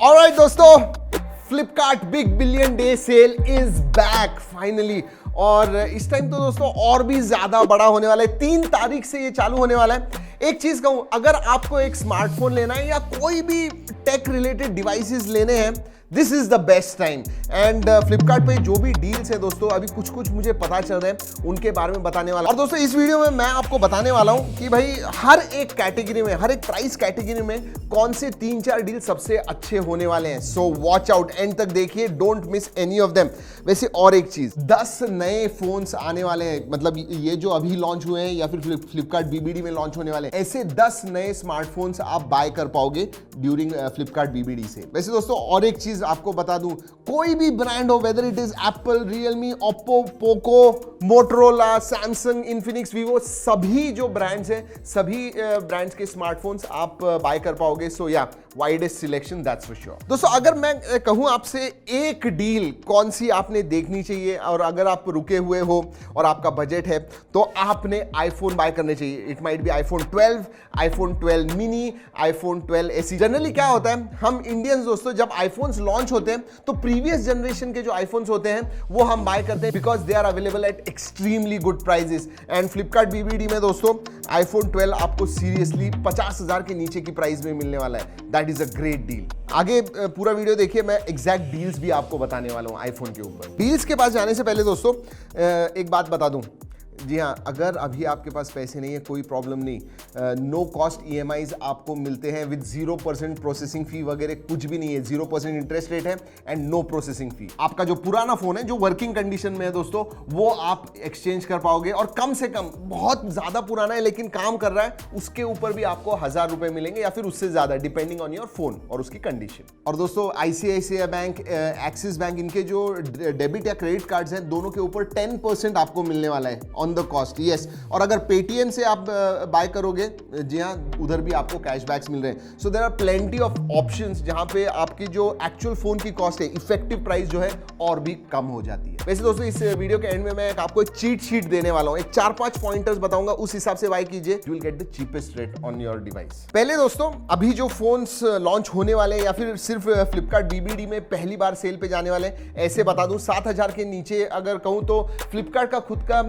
Alright दोस्तों, Flipkart big billion day sale is back finally. और इस टाइम तो दोस्तों और भी ज्यादा बड़ा होने वाला है। 3 तारीख से ये चालू होने वाला है। एक चीज कहूं, अगर आपको एक स्मार्टफोन लेना है या कोई भी टेक रिलेटेड डिवाइसेस लेने हैं, this is the best time. And Flipkart पे जो भी डील्स है दोस्तों, अभी कुछ कुछ मुझे पता चल रहे हैं, उनके बारे में बताने वाला। और दोस्तों इस वीडियो में मैं आपको बताने वाला हूं कि भाई हर एक कैटेगरी में, हर एक प्राइस कैटेगरी में कौन से 3-4 डील सबसे अच्छे होने वाले हैं। सो वॉच आउट, एंड तक देखिए, don't miss any of them. वैसे और एक चीज, 10 नए फोन्स आने वाले हैं, मतलब ये जो अभी लॉन्च हुए हैं या फिर फ्लिपकार्ट बीबीडी में लॉन्च होने वाले हैं, ऐसे 10 नए स्मार्टफोन्स आप बाय कर पाओगे ड्यूरिंग फ्लिपकार्ट बीबीडी से। वैसे दोस्तों और एक चीज आपको बता दूं, कोई भी ब्रांड हो, whether it is Apple, Realme, Oppo, Poco, Motorola, Samsung, Infinix, Vivo, सभी जो ब्रांड्स हैं, सभी ब्रांड्स के स्मार्टफोन्स आप बाय कर पाओगे। सो या widest selection, that's for sure. दोस्तों अगर मैं कहूं आपसे एक डील कौन सी आपने देखनी चाहिए, और अगर आप रुके हुए हो और आपका बजट है, तो आपने आईफोन बाय करने चाहिए। It might be iPhone 12, iPhone 12 mini, iPhone 12 AC. Generally क्या होता है, हम इंडियंस दोस्तों जब आईफोन्स लॉन्च होते हैं तो प्रीवियस जनरेशन के जो आईफोन्स होते हैं वो हम बाय करते हैं, because they are available at extremely good prices. And Flipkart BBD में दोस्तों आईफोन 12 आपको सीरियसली 50,000 के नीचे की प्राइस में मिलने वाला है। That is a great deal. आगे पूरा वीडियो देखिए, मैं एग्जैक्ट डील्स भी आपको बताने वाला हूं आईफोन के ऊपर। डील्स के पास जाने से पहले दोस्तों एक बात बता दूं, जी हाँ, अगर अभी आपके पास पैसे नहीं है कोई प्रॉब्लम नहीं, नो कॉस्ट EMIs आपको मिलते हैं विद 0% प्रोसेसिंग फी वगैरह कुछ भी नहीं है। 0% इंटरेस्ट रेट है एंड नो प्रोसेसिंग फी। आपका जो पुराना फोन है जो वर्किंग कंडीशन में है दोस्तों, वो आप एक्सचेंज कर पाओगे, और कम से कम, बहुत ज्यादा पुराना है लेकिन काम कर रहा है, उसके ऊपर भी आपको 1000 रुपए मिलेंगे या फिर उससे ज्यादा, डिपेंडिंग ऑन योर फोन और उसकी कंडीशन। और दोस्तों ICICI बैंक, एक्सिस बैंक, इनके जो डेबिट या क्रेडिट कार्ड्स हैं, दोनों के ऊपर 10% आपको मिलने वाला है ऑन द कॉस्ट। यस, और अगर पेटीएम से आप बाय करोगे, जी हाँ, उधर भी आपको कैशबैक्स मिल रहे हैं। So there are plenty of options जहां पे आपकी जो एक्चुअल फोन की कॉस्ट है, इफेक्टिव प्राइस जो है और भी कम हो जाती है। वैसे दोस्तों इस वीडियो के एंड में मैं आपको एक चीट शीट देने वाला हूं, एक 4-5 पॉइंटर्स बताऊंगा, उस हिसाब से बाय कीजिए, you will get the cheapest rate on your device. पहले दोस्तों, अभी जो फोन्स लॉन्च होने वाले हैं या फिर सिर्फ फ्लिपकार्ट बीबीडी में पहली बार सेल पे जाने वाले हैं, ऐसे बता दूं, 7,000 के नीचे अगर कहूं तो फ्लिपकार्ट का खुद का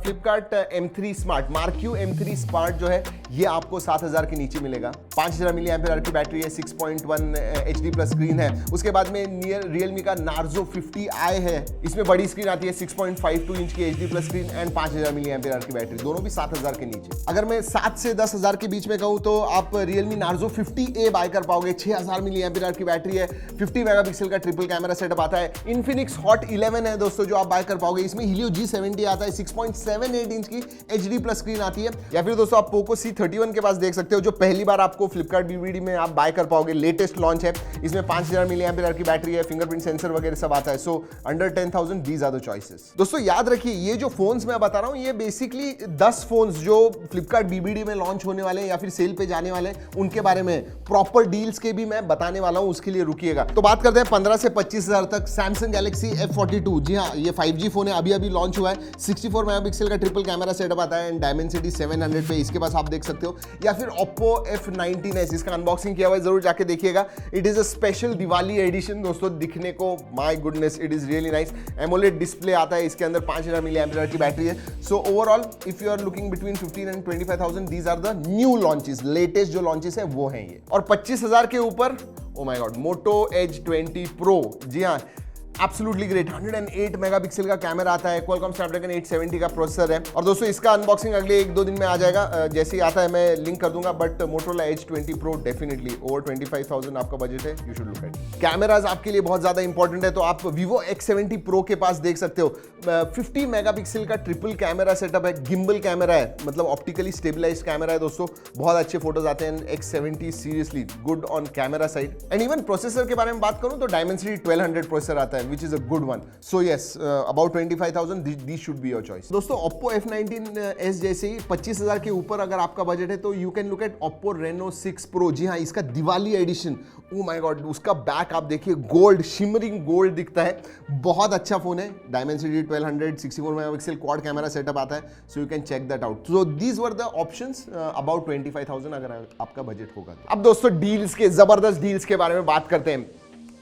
Flipkart M3 smart, marquee M3 smart जो है, ये आपको 7,000 के नीचे मिलेगा। 5000 mAh की बैटरी है, 6.1 HD प्लस स्क्रीन है। उसके बाद में रियलमी का नार्जो 50i है, इसमें बड़ी स्क्रीन आती है, 6.52 इंच की HD plus screen and 5000 mAh की बैटरी, दोनों भी 7,000 के नीचे। अगर मैं 7 से 10,000 के बीच में कहूं तो आप रियलमी नार्जो 50A बाय कर पाओगे, 6000 mAh की बैटरी है, 50 मेगापिक्सल का ट्रिपल कैमरा सेटअप आता है। इन्फिनिक्स हॉट 11 है दोस्तों जो आप बाय कर पाओगे, इसमें Helio G70 आता है, 6.78 इंच की HD प्लस स्क्रीन आती है। या फिर दोस्तों आप पोको C31 के पास देख सकते हो, जो पहली बार आपको फ्लिपकार्ट बीबीडी में आप बाय कर पाओगे, लेटेस्ट लॉन्च है। इसमें 5000 mAh की बैटरी है, फिंगरप्रिंट सेंसर वगैरह सब आता है। So under 10,000 these are the choices. दोस्तों याद रखिए, ये जो फोन्स मैं बता रहा हूं, ये बेसिकली 10 फोन्स जो फ्लिपकार्ट बीबीडी में लॉन्च होने वाले हैं या फिर सेल पे जाने वाले हैं, उनके बारे में प्रॉपर डील्स के भी मैं बताने वाला हूं, उसके लिए रुकिएगा। तो बात करते हैं 15 से 25,000 तक, सैमसंग गैलेक्सी F42। जी हाँ, ये 5G फोन है, अभी अभी लॉन्च हुआ है, 64 मेगापिक्सल का ट्रिपल कैमरा सेटअप आता है एंड डायमेंसिटी 700 पे इसके पास आप देख सकते हो। या फिर Oppo F19s, इसका अनबॉक्सिंग किया हुआ है, जरूर जाके देखिएगा। It is a special Diwali edition दोस्तों, दिखने को my goodness it is really nice. AMOLED display आता है इसके अंदर, 5000 mAh की बैटरी है। So overall if you are looking between 15 and 25,000, these are the new launches, latest जो लॉन्चेस है वो हैं ये। और 25,000 के ऊपर, oh my god, Moto Edge 20 Pro, जी हाँ, एब्सोल्युटली ग्रेट, 108 मेगापिक्सल का कैमरा आता है, Qualcomm Snapdragon 870 का प्रोसेसर है। और दोस्तों इसका अनबॉक्सिंग अगले 1-2 दिन में आ जाएगा, जैसे ही आता है मैं लिंक कर दूंगा। But Motorola Edge 20 Pro definitely over 25,000 आपका बजट है, you should look eight. Cameras आपके लिए बहुत ज्यादा इंपॉर्टेंट है, तो आप Vivo X70 Pro के पास देख सकते हो, 50 मेगापिक्सल का ट्रिपल कैमरा सेटअप है, गिम्बल कैमरा है, मतलब ऑप्टिकली स्टेबलाइज्ड कैमरा है दोस्तों, बहुत अच्छे फोटोज आते हैं। X70 seriously good on camera side. And even processor के बारे में बात करूं तो Dimensity 1200 प्रोसेसर आता है, which is a good one. So yes, about 25,000, these should be your choice. दोस्तों Oppo F19s जैसे ही 25,000 के ऊपर अगर आपका बजट है तो you can look at Oppo Reno 6 Pro. जी हाँ, इसका Diwali edition, oh my god, उसका बैक आप देखिए, गोल्ड, शिमरिंग गोल्ड दिखता है, बहुत अच्छा फोन है. Dimensity 1200, 64 megapixel quad camera setup आता है, so you can check that out. So these were the options about 25,000 अगर आपका बजट होगा. अब दोस्तों डील्स के, जबरदस्त डील्स के बारे में बात करते हैं.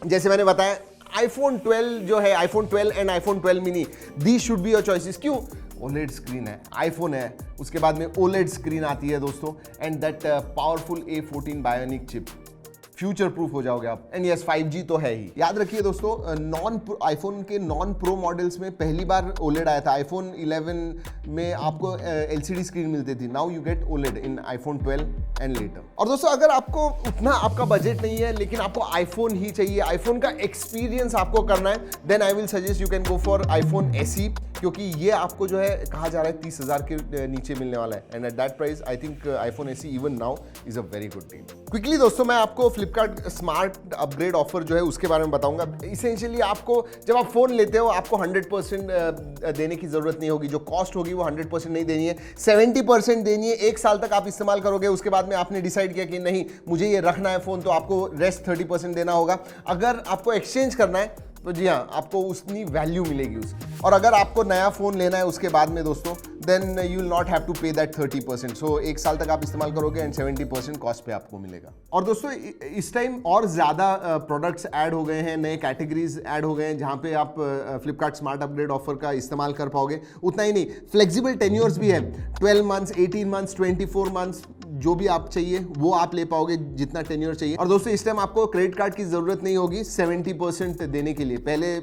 जैसे मैंने बताया, iPhone 12 जो है, iPhone 12 and iPhone 12 mini, these should be your choices. क्यों? OLED स्क्रीन है, iPhone है, उसके बाद में OLED स्क्रीन आती है दोस्तों, and that powerful A14 bionic chip, future proof हो जाओगे आप. एंड यस 5G तो है ही. याद रखिए दोस्तों, आईफोन के नॉन प्रो मॉडल्स में पहली बार OLED आया था. आईफोन 11 में आपको LCD स्क्रीन मिलती थी. Now you get OLED in iPhone 12 and later. और दोस्तों अगर आपको उतना आपका बजट नहीं है लेकिन आपको आईफोन ही चाहिए, आईफोन का एक्सपीरियंस आपको करना है, then I will suggest you can go for iPhone SE, क्योंकि ये आपको जो है कहा जा रहा है 30,000 के नीचे मिलने वाला है. And at that price I think iPhone SE even now is a very good deal. Quickly दोस्तों मैं आपको फ्लिपकार्ट स्मार्ट अपग्रेड ऑफर जो है उसके बारे में बताऊंगा. इसेंशियली आपको जब आप फोन लेते हो आपको 100% देने की जरूरत नहीं होगी. जो कॉस्ट होगी वो 100% नहीं देनी है, 70% देनी है. एक साल तक आप इस्तेमाल करोगे, उसके बाद में आपने डिसाइड किया कि नहीं मुझे ये रखना है फोन, तो आपको रेस्ट 30% देना होगा. अगर आपको एक्सचेंज करना है तो जी हाँ, आपको उतनी वैल्यू मिलेगी उसकी. और अगर आपको नया फोन लेना है उसके बाद में दोस्तों, then you will not have to pay that 30%. So एक साल तक आप इस्तेमाल करोगे एंड 70% कॉस्ट पे आपको मिलेगा. और दोस्तों इस टाइम और ज्यादा प्रोडक्ट्स ऐड हो गए हैं, नए कैटेगरीज ऐड हो गए हैं जहां पे आप फ्लिपकार्ट स्मार्ट अपग्रेड ऑफर का इस्तेमाल कर पाओगे. उतना ही नहीं, फ्लेक्सिबल टेन्योर्स भी है, 12 मंथ्स, 18 मंथ्स, 24 मंथ्स, जो भी आप चाहिए वो आप ले पाओगे, जितना टेन्योर चाहिए. और दोस्तों इस टाइम आपको क्रेडिट कार्ड की जरूरत नहीं होगी 70% देने के लिए. पहले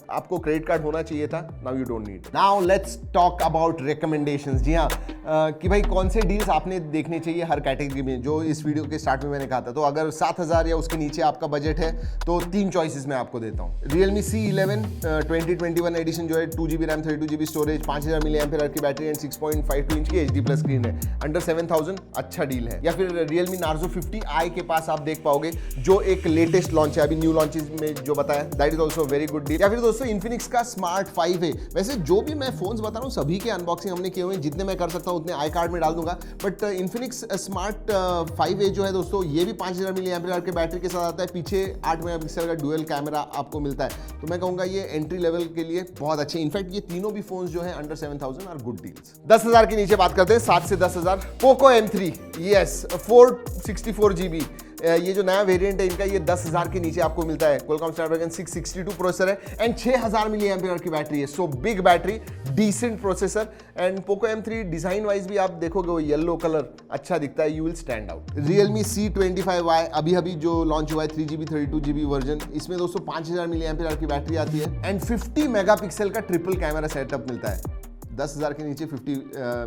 आपको क्रेडिट कार्ड होना चाहिए था, now you don't need. Now let's talk about recommendations. जी हाँ, कि भाई कौन से डील्स आपने देखने चाहिए हर कैटेगरी में, जो इस वीडियो के स्टार्ट में मैंने कहा था. तो अगर 7,000 या उसके नीचे आपका बजट है तो 3 चॉइसेस मैं आपको देता हूँ. Realme C11 2021 एडिशन जो है, 2GB RAM, 32GB storage, 5000 mAh की बैटरी एंड 6.52 इंच की HD+ स्क्रीन है, अंडर 7,000, अच्छा डील है. या फिर Realme Narzo 50i के पास आप देख पाओगे, जो एक लेटेस्ट लॉन्च है, अभी न्यू लॉन्चेस में जो बताया, that is also very good deal. या फिर दोस्तों Infinix का Smart 5 है. वैसे जो भी मैं फोन्स बता रहा हूँ सभी के अनबॉक्सिंग हमने किए हुए हैं, जितने मैं कर सकता हूँ उतने आई कार्ड में डाल दूंगा. बट Infinix Smart 5A जो है दोस्तों, ये भी 5000 mAh के बैटरी के साथ आता है, पीछे 8 मेगापिक्सल का डुअल कैमरा आपको मिलता है. तो मैं कहूँगा ये एंट्री लेवल के लिए बहुत अच्छे. इनफैक्ट ये तीनों भी फोन्स जो है अंडर 7,000 आर गुड डील्स. 10,000 के नीचे बात करते हैं, 7 से 10,000. Poco M3, यस, 464GB, ये जो नया वेरिएंट है इनका, ये 10,000 के नीचे आपको मिलता है. Qualcomm Snapdragon 662 प्रोसेसर है एंड 6000 mAh की बैटरी है. So big battery, decent processor. And Poco M3 design wise भी आप देखोगे वो येलो कलर अच्छा दिखता है, you will stand out. Realme C25y अभी जो लॉन्च हुआ है, 3GB 32GB वर्जन, इसमें दोस्तों 5000 mAh की बैटरी आती है एंड 50 मेगापिक्सल का ट्रिपल कैमरा सेटअप मिलता है. 10,000 के नीचे 50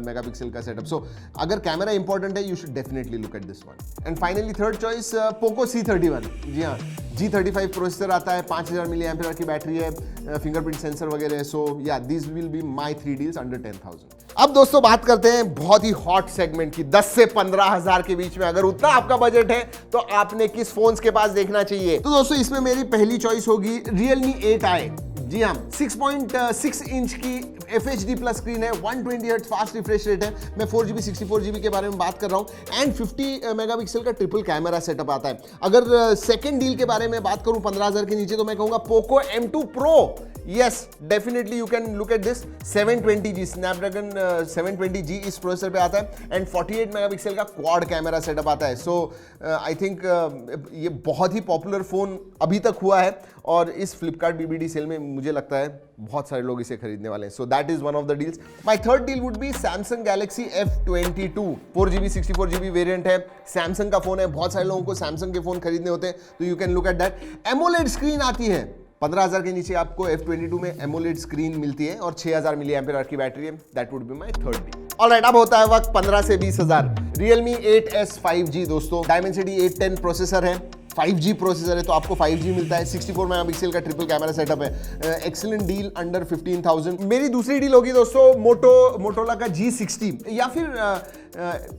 मेगापिक्सल का सेटअप. सो अगर कैमरा इंपॉर्टेंट है, you should definitely look at this one. And finally third choice, Poco C31. जी हाँ, G35 प्रोसेसर आता है, 5000 mAh की बैटरी है, फिंगरप्रिंट सेंसर वगैरह. सो या this will be my 3 deals under 10,000. अब दोस्तों बात करते हैं बहुत ही हॉट सेगमेंट की, 10 से 15,000 के बीच में. अगर उतना आपका बजट है तो आपने किस फोन्स के पास देखना चाहिए. तो दोस्तों इसमें मेरी पहली चॉइस होगी Realme 8i. जी हाँ, 6.6 इंच की FHD+ स्क्रीन है, 120Hz फास्ट रिफ्रेश रेट है. मैं 4GB 64GB के बारे में बात कर रहा हूँ एंड 50 मेगापिक्सल का ट्रिपल कैमरा सेटअप आता है. अगर सेकंड डील के बारे में बात करूँ 15,000 के नीचे, तो मैं कहूँगा Poco M2 Pro. Yes, definitely you can look at this. 720G Snapdragon 720G इस प्रोसेसर पे आता है एंड 48 मेगापिक्सल का क्वाड कैमरा सेटअप आता है. सो आई थिंक ये बहुत ही पॉपुलर फोन अभी तक हुआ है और इस फ्लिपकार्ट BBD सेल में मुझे लगता है बहुत सारे लोग इसे खरीदने वाले हैं. So that is one of the deals. My third deal would be Samsung Galaxy F22. 4GB 64GB variant है, सैमसंग का फोन है, बहुत सारे लोगों को सैमसंग के फोन खरीदने होते हैं, तो you can look at that. AMOLED screen आती है, 15,000 के नीचे आपको F22 में AMOLED स्क्रीन मिलती है और 6000 mAh की बैटरी है. That would be my third deal. Alright, अब होता है वक्त 15 से 20,000. Realme 8S 5G दोस्तों, Dimensity 810 प्रोसेसर है, 5G प्रोसेसर है, तो आपको 5G मिलता है, 64 मेगापिक्सल का ट्रिपल कैमरा सेटअप है. Excellent deal under 15,000. मेरी दूसरी डील होगी दोस्तों मोटोरोला का G60 या फिर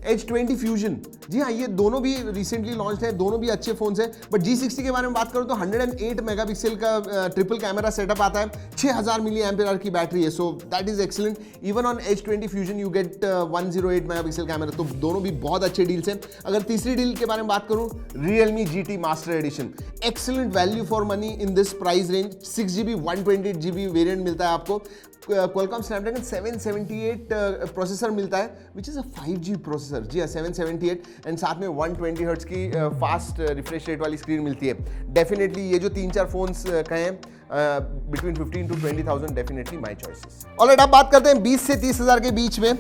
H20 Fusion, जी हाँ, ये दोनों भी रिसेंटली लॉन्च है, दोनों भी अच्छे फोन्स हैं। बट G60 के बारे में बात करूँ तो 108 मेगापिक्सल का ट्रिपल कैमरा सेटअप आता है, 6000 मिली एम्पियर आवर की बैटरी है, so that is excellent. Even on H20 Fusion you get 108 megapixel camera, तो दोनों भी बहुत अच्छे डील्स हैं। अगर तीसरी डील के बारे में बात करूँ, Realme GT Master Edition, excellent value for money in this price range. 6GB 128GB variant मिलता है आपको, Qualcomm Snapdragon 778 प्रोसेसर मिलता है, which is a 5G processor, जी हाँ 778, एंड साथ में 120 हर्ट्ज की फास्ट रिफ्रेश रेट वाली स्क्रीन मिलती है। डेफिनेटली ये जो 3-4 फोन्स कहें between 15 to 20,000, definitely my choices. Alright, अब बात करते हैं 20 से 30,000 के बीच में।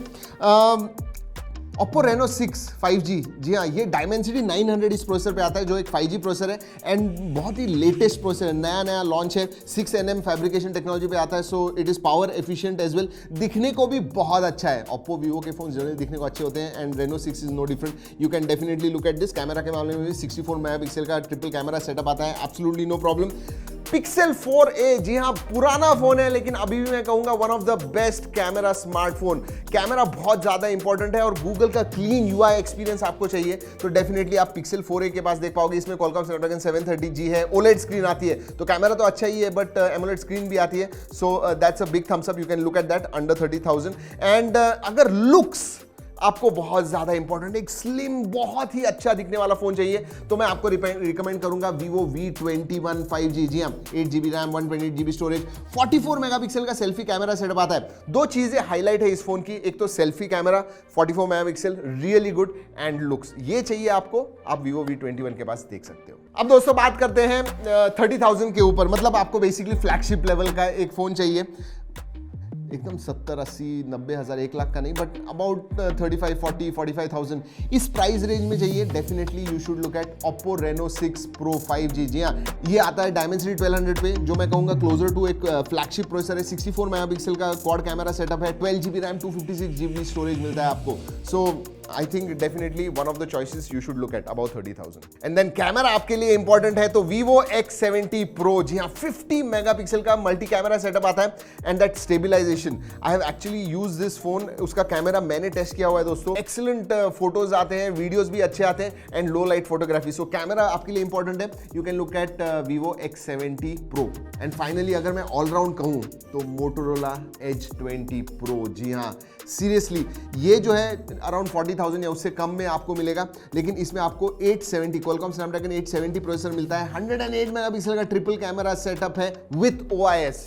Oppo Reno 6 5G, जी हाँ, ये Dimensity 900 इस प्रोसेसर पे आता है, जो एक 5G प्रोसेसर है एंड बहुत ही लेटेस्ट प्रोसेसर है, नया लॉन्च है। 6nm फैब्रिकेशन टेक्नोलॉजी पे आता है, so it is power efficient as well. दिखने को भी बहुत अच्छा है। Oppo Vivo के फोन जनरली दिखने को अच्छे होते हैं and Reno 6 is no different. You can definitely look at this. Camera के मामले में भी 64 मेगापिक्सल का ट्रिपल कैमरा सेटअप आता है, absolutely no problem. Pixel 4a, जी हाँ, पुराना फोन है लेकिन अभी भी मैं कहूंगा one of the best camera smartphone. Camera बहुत ज्यादा इंपॉर्टेंट है और गूगल का क्लीन UI एक्सपीरियंस आपको चाहिए तो डेफिनेटली आप Pixel 4a के पास देख पाओगे। इसमें Qualcomm Snapdragon 730G है, OLED स्क्रीन आती है, तो कैमरा तो अच्छा ही है बट AMOLED स्क्रीन भी आती है, so that's a big thumbs up. You can look at that under 30,000। And अगर लुक्स आपको बहुत ज़्यादा इंपॉर्टेंट, एक स्लिम बहुत ही अच्छा दिखने वाला फोन चाहिए तो मैं आपको रिकमेंड करूंगा Vivo V21 5G, जी हाँ, 8GB RAM, 128GB storage, 44 megapixel का सेल्फी कैमरा सेटअप आता है। दो चीज़ें हाईलाइट है इस फोन की, एक तो selfie camera 44 megapixel, really good, and looks, ये चाहिए आपको, आप Vivo V21 के पास देख सकते हो। अब दोस्तों बात करते हैं 30,000 के ऊपर, मतलब आपको बेसिकली फ्लैगशिप लेवल का एक फोन चाहिए, एकदम 70, 80, 90 हज़ार, 1 लाख का नहीं, बट अबाउट 35, 40, 45,000 इस प्राइस रेंज में चाहिए। Definitely you should look eight Oppo Reno 6 Pro 5G, जी हाँ, ये आता है Dimensity 1200 पे, जो मैं कहूँगा क्लोजर टू एक फ्लैगशिप प्रोसेसर है। 64 मेगापिक्सल का क्वाड कैमरा सेटअप है, 12GB रैम, 256GB स्टोरेज मिलता है आपको। So I think definitely one of the choices you should look at about 30,000। And then camera आपके लिए इंपॉर्टेंट है तो Vivo X70 Pro, जी हाँ, 50 मेगापिक्सल का मल्टी कैमरा सेटअप आता है and that stabilisation, I have actually use this phone, उसका कैमरा मैंने टेस्ट किया हुआ है दोस्तों। एक्सीलेंट फोटोज आते हैं, वीडियोस भी अच्छे आते हैं and low light photography, so camera आपके लिए इंपॉर्टेंट है। You can look at Vivo X70 Pro। And finally अगर मैं ऑलराउंड कहूँ तो Motorola Edge 20 Pro, जी हाँ, सीरियसली ये जो है अराउंड 40,000 या उससे कम में आपको मिलेगा, लेकिन इसमें आपको 870 Qualcomm Snapdragon 870 प्रोसेसर मिलता है, 108 मेगापिक्सल का ट्रिपल कैमरा सेटअप है with OIS।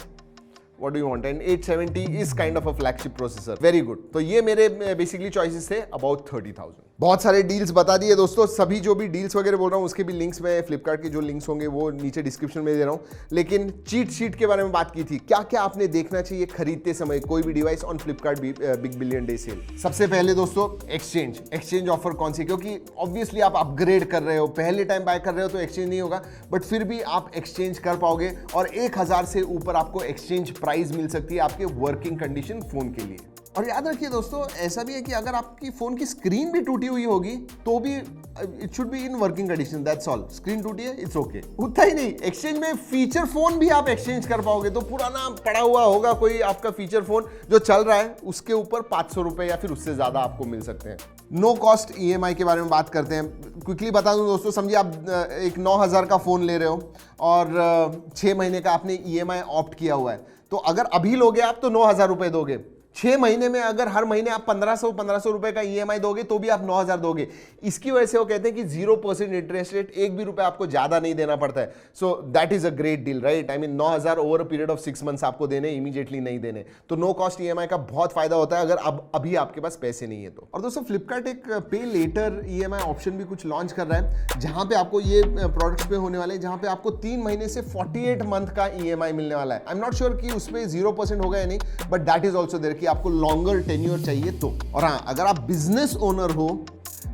What do you want? And 870 is kind of a flagship processor. Very good. तो ये मेरे बेसिकली चॉइसेस थे about 30,000। बहुत सारे डील्स बता दिए दोस्तों, सभी जो भी डील्स वगैरह बोल रहा हूँ उसके भी लिंक्स मैं फ्लिपकार्ट के जो लिंक्स होंगे वो नीचे डिस्क्रिप्शन में दे रहा हूँ। लेकिन चीट शीट के बारे में बात की थी, क्या क्या आपने देखना चाहिए खरीदते समय कोई भी device on Flipkart big billion day sale. सबसे पहले दोस्तों एक्सचेंज ऑफर कौन सी, क्योंकि ऑब्वियसली आप अपग्रेड कर रहे हो, पहले टाइम बाय कर रहे हो तो एक्सचेंज नहीं होगा, बट फिर भी आप एक्सचेंज कर पाओगे और 1,000 से ऊपर आपको एक्सचेंज प्राइस मिल सकती है आपके वर्किंग कंडीशन फोन के लिए। और याद रखिए दोस्तों, ऐसा भी है कि अगर आपकी फोन की स्क्रीन भी टूटी हुई होगी तो भी it should be in working condition, that's all. Screen टूटी है, इट्स ओके। उतना ही नहीं, एक्सचेंज में फीचर फोन भी आप एक्सचेंज कर पाओगे, तो पुराना पड़ा हुआ होगा कोई आपका फीचर फोन जो चल रहा है, उसके ऊपर 500 रुपए या फिर उससे ज्यादा आपको मिल सकते हैं। नो कॉस्ट EMI के बारे में बात करते हैं, क्विकली बता दूं दोस्तों। समझिए आप एक 9,000 का फोन ले रहे हो और 6 महीने का आपने EMI ऑप्ट किया हुआ है, तो अगर अभी लोगे आप तो 9,000 रुपए दोगे। 6 महीने में अगर हर महीने आप 1500 रुपए का EMI दोगे तो भी आप 9,000 दोगे। इसकी वजह से वो कहते हैं कि 0% इंटरेस्ट रेट, एक भी रुपए आपको ज्यादा नहीं देना पड़ता है। So that is a great deal, right? I mean 9,000 over a period of 6 months आपको देने, इमीडिएटली नहीं देने। तो नो कॉस्ट EMI का बहुत फायदा होता है अगर अब अभी आपके पास पैसे नहीं है तो। और दोस्तों फ्लिपकार्ट एक पे लेटर EMI ऑप्शन भी कुछ लॉन्च कर रहा है, जहां पे आपको ये प्रोडक्ट्स पे होने वाले हैं, जहां पे आपको 3 महीने से 48 मंथ का EMI मिलने वाला है। आई एम नॉट श्योर कि उसमें 0% होगा या नहीं, but that is also there कि आपको लॉन्गर टेन्योर चाहिए तो। और हाँ, अगर आप बिजनेस ओनर हो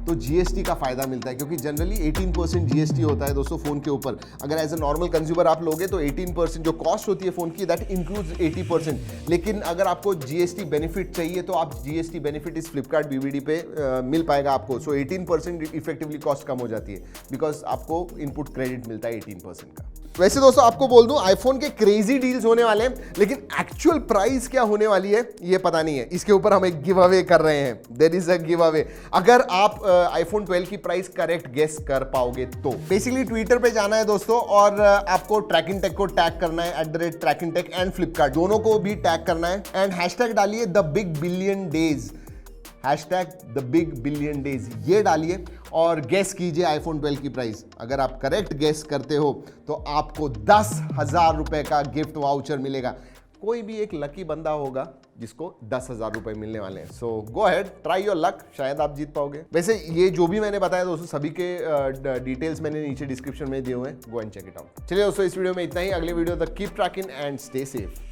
तो जीएसटी का फायदा मिलता है, क्योंकि जनरली 18% जीएसटी होता है दोस्तों फोन के ऊपर। अगर एज ए नॉर्मल कंज्यूमर आप लोगे तो 18% जो कॉस्ट होती है फोन की, दैट इंक्लूड्स 80%। लेकिन अगर आपको जीएसटी बेनिफिट चाहिए तो आप जीएसटी बेनिफिट इस फ्लिपकार्ट बीबीडी पे मिल पाएगा आपको। सो 18% इफेक्टिवली कॉस्ट कम हो जाती है, बिकॉज आपको इनपुट क्रेडिट मिलता है 18% का। वैसे दोस्तों आपको बोल दूं, आईफोन के क्रेजी डील्स होने वाले हैं, लेकिन एक्चुअल प्राइस क्या होने वाली है ये पता नहीं है। इसके ऊपर हम एक गिव अवे कर रहे हैं, there is a giveaway. अगर आप आईफोन 12 की प्राइस करेक्ट गेस कर पाओगे तो बेसिकली ट्विटर पे जाना है दोस्तों, और आपको ट्रैकिंग टेक को टैग करना है, @tracking tech एंड फ्लिपकार्ट दोनों को भी टैग करना है, एंड हैशटैग डालिए the big billion days, #theBigBillionDays ये डालिए और गेस कीजिए आईफोन 12 की प्राइस। अगर आप करेक्ट गेस करते हो तो आपको 10,000 रुपए का गिफ्ट वाउचर मिलेगा। कोई भी एक लकी बंदा होगा जिसको 10,000 रुपए मिलने वाले हैं। So go ahead, try your luck, शायद आप जीत पाओगे। वैसे ये जो भी मैंने बताया दोस्तों, सभी के डिटेल्स मैंने नीचे डिस्क्रिप्शन में दिए हुए हैं, go and check it out. चलिए दोस्तों, इस वीडियो में इतना ही। अगले वीडियो तक keep trekking and stay safe.